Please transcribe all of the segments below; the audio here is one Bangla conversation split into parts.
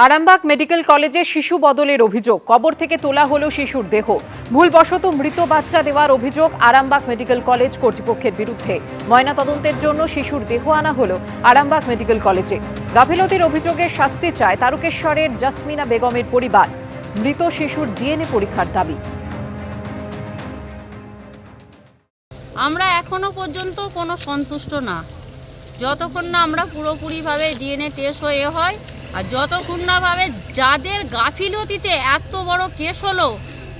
আরামবাগ মেডিকেল কলেজে শিশু বদলের অভিযোগ। কবর থেকে তোলা হলো শিশুর দেহ। ভুলবশত মৃত বাচ্চা দেওয়ার অভিযোগ আরামবাগ মেডিকেল কলেজ কর্তৃপক্ষের বিরুদ্ধে। ময়নাতদন্তের জন্য শিশুর দেহ আনা হলো আরামবাগ মেডিকেল কলেজে। গাফিলতির অভিযোগে শাস্তি চায় তারকেশ্বরের জাসমিনা বেগমের পরিবার। মৃত শিশুর ডিএনএ পরীক্ষার দাবি। আমরা এখনো পর্যন্ত কোনো সন্তুষ্ট না, যতক্ষণ না আমরা পুরোপুরিভাবে ডিএনএ টেস্ট হয়ে হয়, আর যতক্ষণ না ভাবে যাদের গাফিলতিতে এত বড় কেস হলো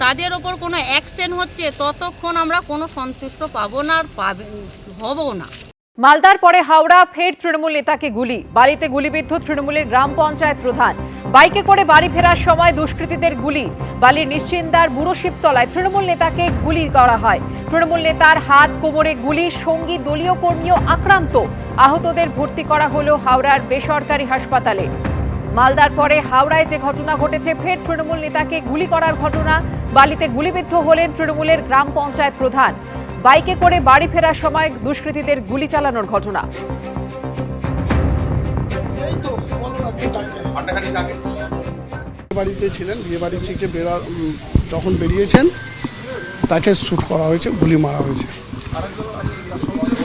তাদের ওপর কোনো অ্যাকশন হচ্ছে, ততক্ষণ আমরা কোনো সন্তুষ্ট পাবো না আর হবো না। মালদার পরে হাওড়া, ফের তৃণমূল নেতাকে গুলি। বাড়িতে গুলিবিদ্ধ তৃণমূলের গ্রাম পঞ্চায়েত প্রধান। বাইকে করে বাড়ি ফেরার সময় দুষ্কৃতীদের গুলি। বালির নিশ্চিন্দার বুড়ো শিবতলায় তৃণমূল নেতাকে গুলি করা হয়। তৃণমূল নেতার হাত, কোমরে গুলি, সঙ্গী দলীয় কর্মীও আক্রান্ত। আহতদের ভর্তি করা হলো হাওড়ার বেসরকারি হাসপাতালে। মালদার পরে হাওড়ায় যে ঘটনা ঘটেছে, ফের তৃণমূল নেতাকে গুলি করার ঘটনা। বালিতে গুলিবিদ্ধ হলেন তৃণমূলের গ্রাম পঞ্চায়েত প্রধান। বাইকে করে বাড়ি ফেরার সময় দুষ্কৃতীদের গুলি চালানোর ঘটনা। বাড়িতে ছিলেন, বিয়ে বাড়ি থেকে যখন বেরিয়েছেন তাকে শ্যুট করা হয়েছে, গুলি মারা হয়েছে।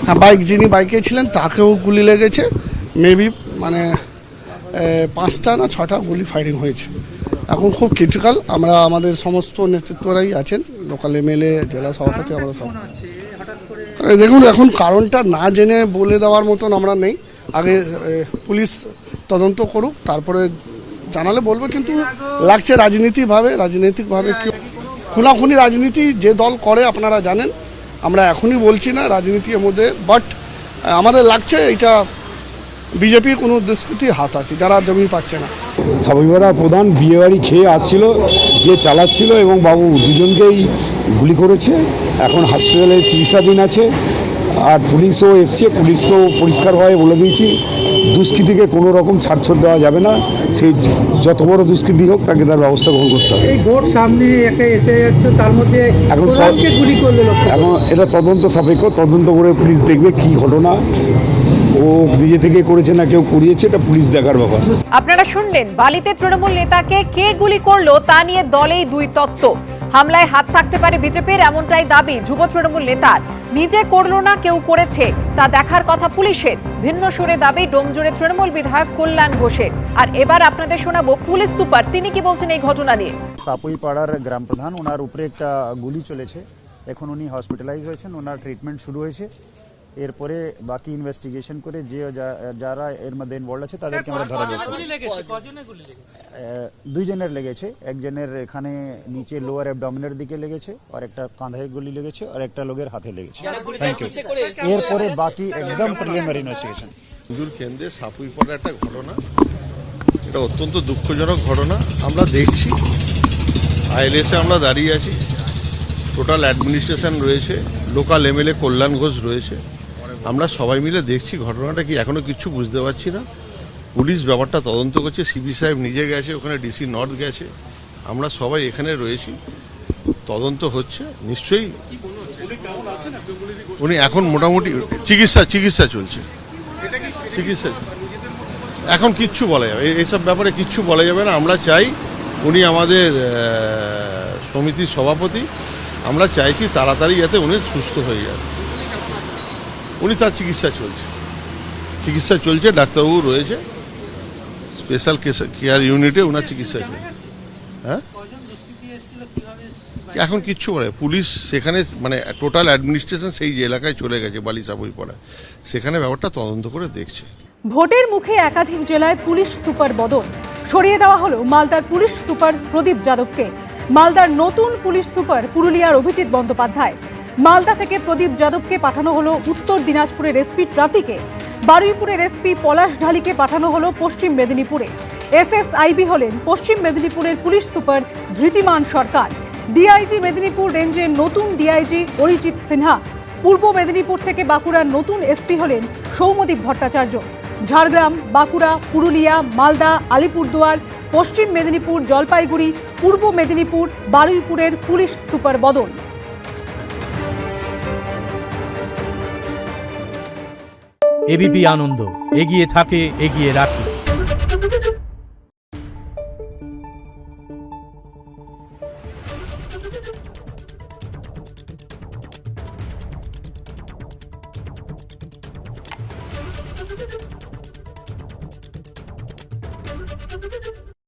হ্যাঁ, যিনি বাইকে ছিলেন তাকেও গুলি লেগেছে। মেবি মানে 5টা না 6টা গুলি ফায়ারিং হয়েছে। এখন খুব ক্রিটিক্যাল। আমরা আমাদের সমস্ত নেতৃত্বরাই আছেন, লোকাল এমএলএ, জেলা সভাপতি, আমরা সব। দেখুন, এখন কারণটা না জেনে বলে দেওয়ার মতন আমরা নেই। আগে পুলিশ তদন্ত করুক, তারপরে জানালে বলবো। কিন্তু লাগছে রাজনৈতিকভাবে খুনাখুনি রাজনীতি যে দল করে আপনারা জানেন। আমরা এখনই বলছি না রাজনীতির মধ্যে, বাট আমাদের লাগছে এটা বিজেপির কোনো দুষ্কৃতির হাত আছে, যারা জমি পাচ্ছে না। সাবইপাড়া প্রধান বিয়েবাড়ি খেয়ে আসছিল, যে চালাচ্ছিল এবং বাবু দুজনকেই গুলি করেছে। এখন হসপিটালে চিকিৎসাধীন আছে। আর পুলিশও এসছে, পুলিশকেও পরিষ্কারভাবে বলে দিয়েছি দুষ্কৃতীকে কোনো রকম ছাড়ছাড় দেওয়া যাবে না। সেই যত বড় দুষ্কৃতী হোক তাকে তার ব্যবস্থা গ্রহণ করতে হবে। এই ভোট সামনে এসে যাচ্ছে, তার মধ্যে এখন গুলি করলো। এখন এটা তদন্ত সাপেক্ষ, তদন্ত করে পুলিশ দেখবে কি ঘটনা, ও নিজে থেকে করেছে না কেউ করিয়েছে, এটা পুলিশ দেখার ব্যাপার। আপনারা শুনলেন, বালিতে তৃণমূল নেতাকে কে গুলি করলো তা নিয়ে দলেই দুই তত্ত্ব। হামলায় হাত থাকতে পারে বিজেপির, এমনটাই দাবি যুব তৃণমূল নেতার। নিজে করলো না, কেউ করেছে তা দেখার কথা পুলিশের। ভিন্ন সুরে দাবি ডোমজুড়ে তৃণমূল বিধায়ক কল্যাণ ঘোষের। আর এবার আপনাদের শোনাবো পুলিশ সুপার, তিনি কি বলছেন এই ঘটনা নিয়ে। সাপুইপাড়ার গ্রাম প্রধান, ওনার উপরে একটা গুলি চলেছে। এখন উনি হসপিটালাইজ হয়েছেন, ওনার ট্রিটমেন্ট শুরু হয়েছে। এরপরে বাকি ইনভেস্টিগেশন করে যে যারা এর মধ্যে ইনভলভ আছে তাদেরকে আমরা ধরা যাবে। 2 জনের লেগেছে। একজনের এখানে নিচে লোয়ার অ্যাবডোমিনের দিকে লেগেছে, আর একটা কাঁধায় গুলি লেগেছে, আর একটা লোকের হাতে লেগেছে। Thank you. এরপরে বাকি একদম প্রিলিমিনারি ইনভেস্টিগেশন। হুজুর কেন্দ্রে সাপুইপাড়া একটা ঘটনা, এটা অত্যন্ত দুঃখজনক ঘটনা। আমরা দেখছি, আইএলএসে আমরা দাঁড়িয়ে আছি, টোটাল অ্যাডমিনিস্ট্রেশন রয়েছে, লোকাল এমএলএ কল্যাণ ঘোষ রয়েছে। আমরা সবাই মিলে দেখছি ঘটনাটা কি, এখনো কিছু বুঝতে পারছি না। পুলিশ ব্যাপারটা তদন্ত করছে, সিপি সাহেব নিজে গেছে, ওখানে ডিসি নর্থ গেছে, আমরা সবাই এখানে রয়েছি, তদন্ত হচ্ছে। নিশ্চয়ই উনি এখন মোটামুটি চিকিৎসা চলছে। এখন কিচ্ছু বলা যাবে, এইসব ব্যাপারে কিচ্ছু বলা যাবে না। আমরা চাই, উনি আমাদের সমিতির সভাপতি, আমরা চাইছি তাড়াতাড়ি যাতে উনি সুস্থ হয়ে যান। উনি তার চিকিৎসা চলছে, ডাক্তারবাবু রয়েছে, স্পেশাল কেয়ার ইউনিটে ওনার চিকিৎসা চলছে। হ্যাঁ, এখন কিচ্ছু বলে, পুলিশ সেখানে মানে টোটাল অ্যাডমিনিস্ট্রেশন সেই যে এলাকায় চলে গেছে বালি সাপুইপাড়া, সেখানে ব্যাপারটা তদন্ত করে দেখছে। ভোটের মুখে একাধিক জেলায় পুলিশ সুপার বদল। সরিয়ে দেওয়া হলো মালদার পুলিশ সুপার প্রদীপ যাদবকে। মালদার নতুন পুলিশ সুপার পুরুলিয়ার অভিজিৎ বন্দ্যোপাধ্যায়। মালদা থেকে প্রদীপ যাদবকে পাঠানো হলো উত্তর দিনাজপুরের এসপি ট্রাফিকে। বারুইপুরের এসপি পলাশ ঢালিকে পাঠানো হলো পশ্চিম মেদিনীপুরে। এসএসআইবি হলেন পশ্চিম মেদিনীপুরের পুলিশ সুপার ধৃতিমান সরকার। ডিআইজি মেদিনীপুর রেঞ্জের নতুন ডিআইজি অরিজিৎ সিনহা। পূর্ব মেদিনীপুর থেকে বাঁকুড়ার নতুন এসপি হলেন সৌম্যদীপ ভট্টাচার্য। ঝাড়গ্রাম, বাঁকুড়া, পুরুলিয়া, মালদা, আলিপুরদুয়ার, পশ্চিম মেদিনীপুর, জলপাইগুড়ি, পূর্ব মেদিনীপুর, বারুইপুরের পুলিশ সুপার বদল। এবিপি আনন্দ, এগিয়ে থাকে, এগিয়ে রাখে।